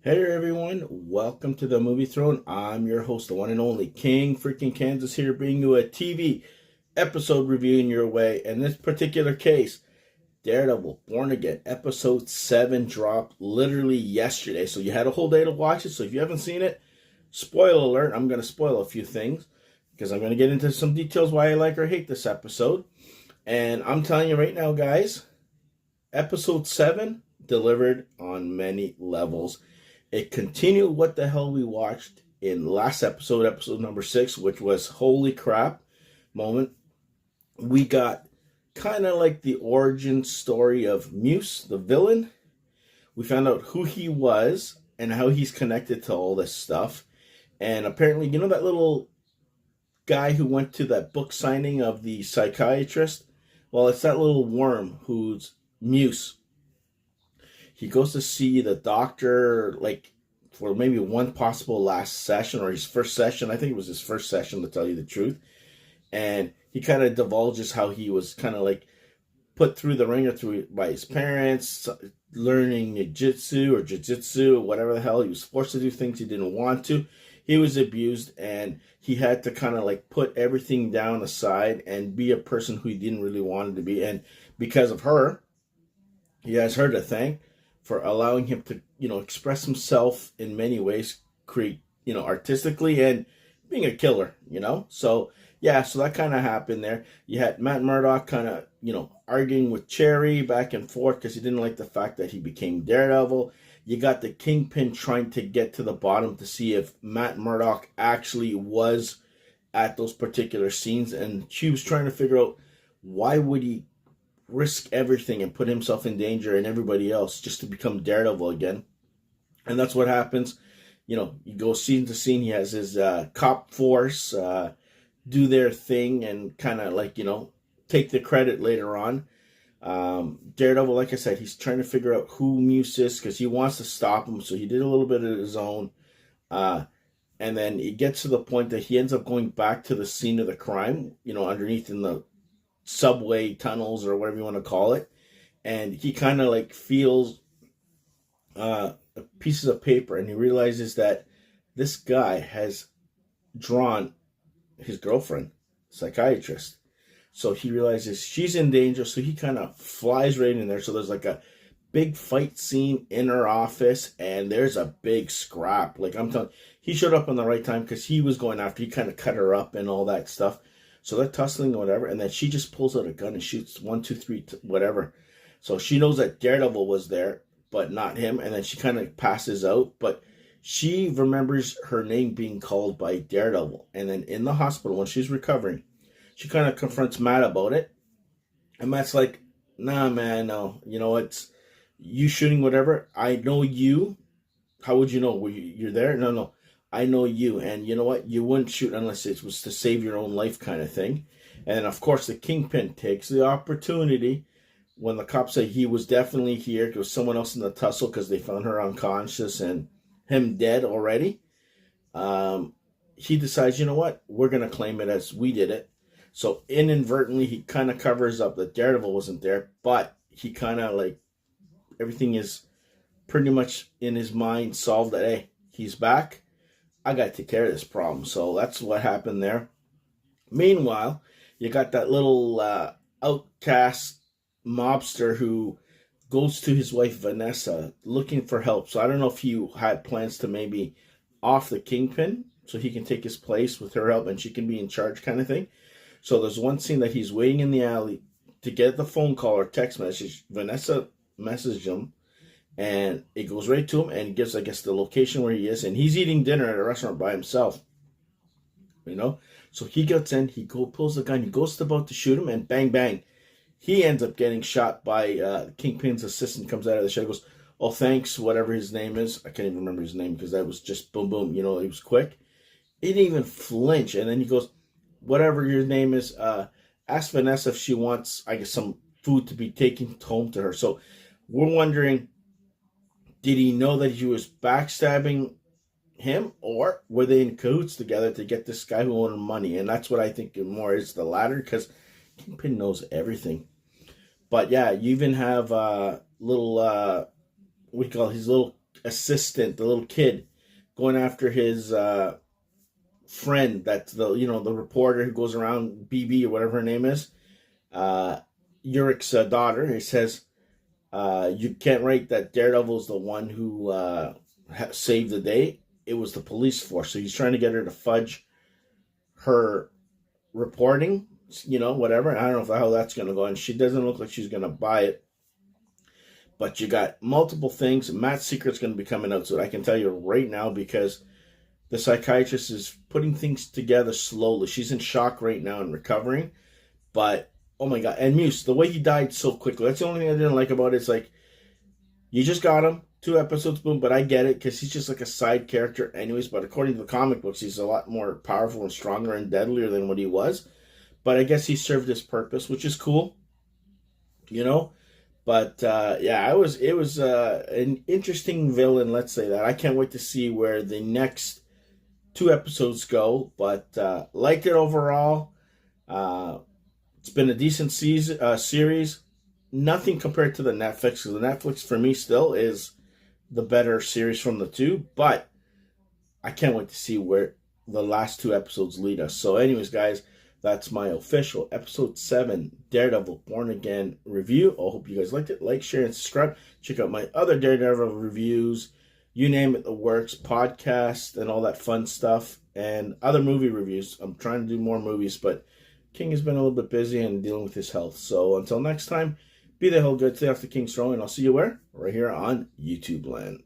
Hey everyone, welcome to the Movie Throne. I'm your host, the one and only King freaking Kansas here, bringing you a TV episode review in your way. In this particular case, Daredevil Born Again, episode 7 dropped literally yesterday. So you had a whole day to watch it. So if you haven't seen it, spoiler alert, I'm going to spoil a few things because I'm going to get into some details why I like or hate this episode. And I'm telling you right now, guys, episode 7 delivered on many levels. It continued what the hell we watched in last episode, episode number 6, which was holy crap moment. We got kind of like the origin story of Muse, the villain. We found out who he was and how he's connected to all this stuff. And apparently, you know that little guy who went to that book signing of the psychiatrist? Well, it's that little worm who's Muse. He goes to see the doctor, like, for maybe one possible last session or his first session. I think it was his first session, to tell you the truth. And he kind of divulges how he was kind of like put through the ringer by his parents, learning jiu-jitsu or whatever the hell. He was forced to do things he didn't want to. He was abused, and he had to kind of like put everything down aside and be a person who he didn't really want to be. And because of her, he has her to thank for allowing him to, express himself in many ways, create, artistically and being a killer, So, yeah, so that kind of happened there. You had Matt Murdock kind of, arguing with Cherry back and forth because he didn't like the fact that he became Daredevil. You got the Kingpin trying to get to the bottom to see if Matt Murdock actually was at those particular scenes. And she was trying to figure out why would he risk everything and put himself in danger and everybody else just to become Daredevil again. And that's what happens. You go scene to scene. He has his cop force do their thing and kind of like, take the credit later on. Daredevil, like I said, he's trying to figure out who Muse is because he wants to stop him. So he did a little bit of his own. And then it gets to the point that he ends up going back to the scene of the crime, underneath in the subway tunnels or whatever you want to call it, and he kind of like feels pieces of paper, and he realizes that this guy has drawn his girlfriend, psychiatrist. So he realizes she's in danger, so he kind of flies right in there. So there's like a big fight scene in her office, and there's a big scrap. Like I'm telling, he showed up on the right time because he was going after. He kind of cut her up and all that stuff. So they're tussling or whatever, and then she just pulls out a gun and shoots 1, 2, 3, whatever. So she knows that Daredevil was there, but not him, and then she kind of passes out, but she remembers her name being called by Daredevil. And then in the hospital, when she's recovering, she kind of confronts Matt about it, and Matt's like, nah, man, no, it's you shooting whatever. I know you. How would you know? You're there? No. I know you, and you know what? You wouldn't shoot unless it was to save your own life kind of thing. And of course, the Kingpin takes the opportunity when the cops say he was definitely here. There was someone else in the tussle because they found her unconscious and him dead already. He decides, you know what? We're going to claim it as we did it. So inadvertently, he kind of covers up that Daredevil wasn't there, but he kind of like, everything is pretty much in his mind solved that, hey, he's back. I got to take care of this problem. So that's what happened there. Meanwhile, you got that little outcast mobster who goes to his wife Vanessa looking for help. So I don't know if he had plans to maybe off the Kingpin so he can take his place with her help and she can be in charge kind of thing. So there's one scene that he's waiting in the alley to get the phone call or text message. Vanessa messaged him. And it goes right to him and gives, I guess, the location where he is. And he's eating dinner at a restaurant by himself. So he gets in, pulls the gun, he goes about to shoot him, and bang, bang. He ends up getting shot by Kingpin's assistant, comes out of the shed, goes, oh, thanks, whatever his name is. I can't even remember his name because that was just boom, boom. It was quick. He didn't even flinch. And then he goes, whatever your name is, ask Vanessa if she wants, I guess, some food to be taken home to her. So we're wondering, did he know that he was backstabbing him, or were they in cahoots together to get this guy who owed him money? And that's what I think more is the latter, because Kingpin knows everything. But yeah, you even have little what do you call it, his little assistant, the little kid, going after his friend. That's the reporter who goes around, BB or whatever her name is. Urich's daughter. He says, you can't write that Daredevil's the one who saved the day. It was the police force. So he's trying to get her to fudge her reporting, whatever. I don't know how that's going to go. And she doesn't look like she's going to buy it. But you got multiple things. Matt's secret's going to be coming out soon. I can tell you right now, because the psychiatrist is putting things together slowly. She's in shock right now and recovering. But, oh my God. And Muse, the way he died so quickly. That's the only thing I didn't like about it. It's like, you just got him. 2 episodes, boom. But I get it, because he's just like a side character anyways. But according to the comic books, he's a lot more powerful and stronger and deadlier than what he was. But I guess he served his purpose, which is cool. But yeah, it was an interesting villain, let's say that. I can't wait to see where the next 2 episodes go. But liked it overall. It's been a decent series. Nothing compared to the Netflix, because the Netflix for me still is the better series from the 2. But I can't wait to see where the last 2 episodes lead us. So anyways, guys, that's my official episode 7 Daredevil Born Again review. I hope you guys liked it. Like, share, and subscribe. Check out my other Daredevil reviews. You name it, the works, podcast, and all that fun stuff. And other movie reviews. I'm trying to do more movies, but King has been a little bit busy and dealing with his health. So until next time, be the hell good. Stay off the King's throne, and I'll see you where? Right here on YouTube land.